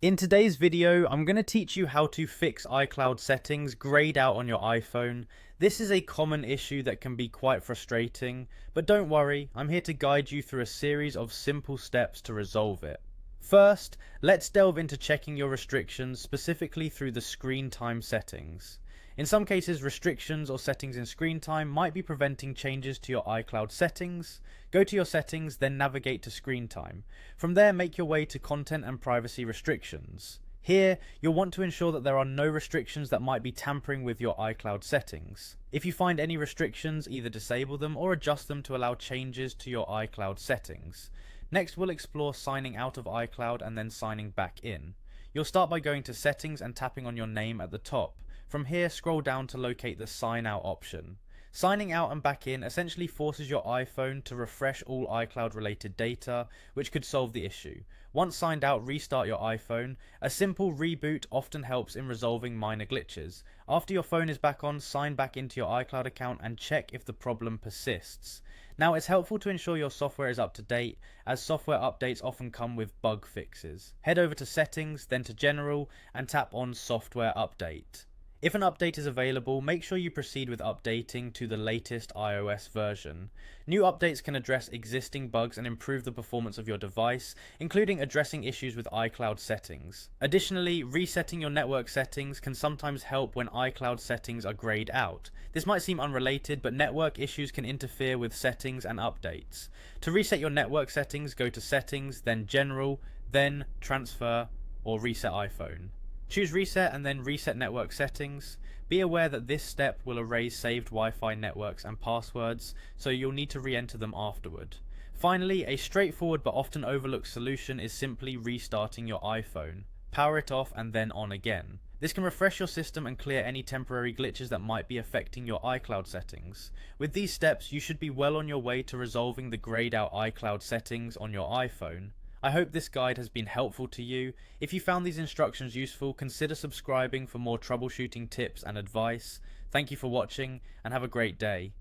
In today's video, I'm going to teach you how to fix iCloud settings grayed out on your iPhone. This is a common issue that can be quite frustrating, but don't worry, I'm here to guide you through a series of simple steps to resolve it. First, let's delve into checking your restrictions, specifically through the screen time settings. In some cases, restrictions or settings in screen time might be preventing changes to your iCloud settings. Go to your settings, then navigate to screen time. From there, make your way to content and privacy restrictions. Here, you'll want to ensure that there are no restrictions that might be tampering with your iCloud settings. If you find any restrictions, either disable them or adjust them to allow changes to your iCloud settings. Next, we'll explore signing out of iCloud and then signing back in. You'll start by going to settings and tapping on your name at the top. From here, scroll down to locate the sign out option. Signing out and back in essentially forces your iPhone to refresh all iCloud related data, which could solve the issue. Once signed out, restart your iPhone. A simple reboot often helps in resolving minor glitches. After your phone is back on, sign back into your iCloud account and check if the problem persists. Now, it's helpful to ensure your software is up to date, as software updates often come with bug fixes. Head over to settings, then to general, and tap on software update. If an update is available, make sure you proceed with updating to the latest iOS version. New updates can address existing bugs and improve the performance of your device, including addressing issues with iCloud settings. Additionally, resetting your network settings can sometimes help when iCloud settings are grayed out. This might seem unrelated, but network issues can interfere with settings and updates. To reset your network settings, go to Settings, then General, then Transfer or Reset iPhone. Choose Reset and then Reset Network Settings. Be aware that this step will erase saved Wi-Fi networks and passwords, so you'll need to re-enter them afterward. Finally, a straightforward but often overlooked solution is simply restarting your iPhone. Power it off and then on again. This can refresh your system and clear any temporary glitches that might be affecting your iCloud settings. With these steps, you should be well on your way to resolving the grayed out iCloud settings on your iPhone. I hope this guide has been helpful to you. If you found these instructions useful, consider subscribing for more troubleshooting tips and advice. Thank you for watching and have a great day.